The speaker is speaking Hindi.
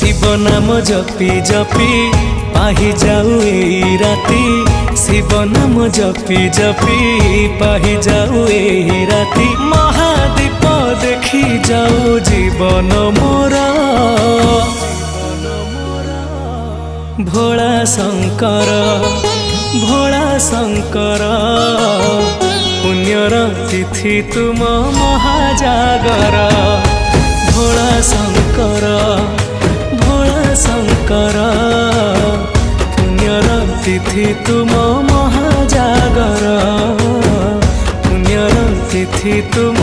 शिव नाम जपी जपी पाही जाऊ एही राती। शिव नाम जपी जपी पाही जाऊ एही राती। महादीप देखी जाऊ जीवन मोर। भोला शंकर भोला शंकर पुण्यर तिथि तुम महाजागर। भोला शंकर भोला शंकर पुण्यर तिथि तुम महाजागर। पुण्यर तिथि तुम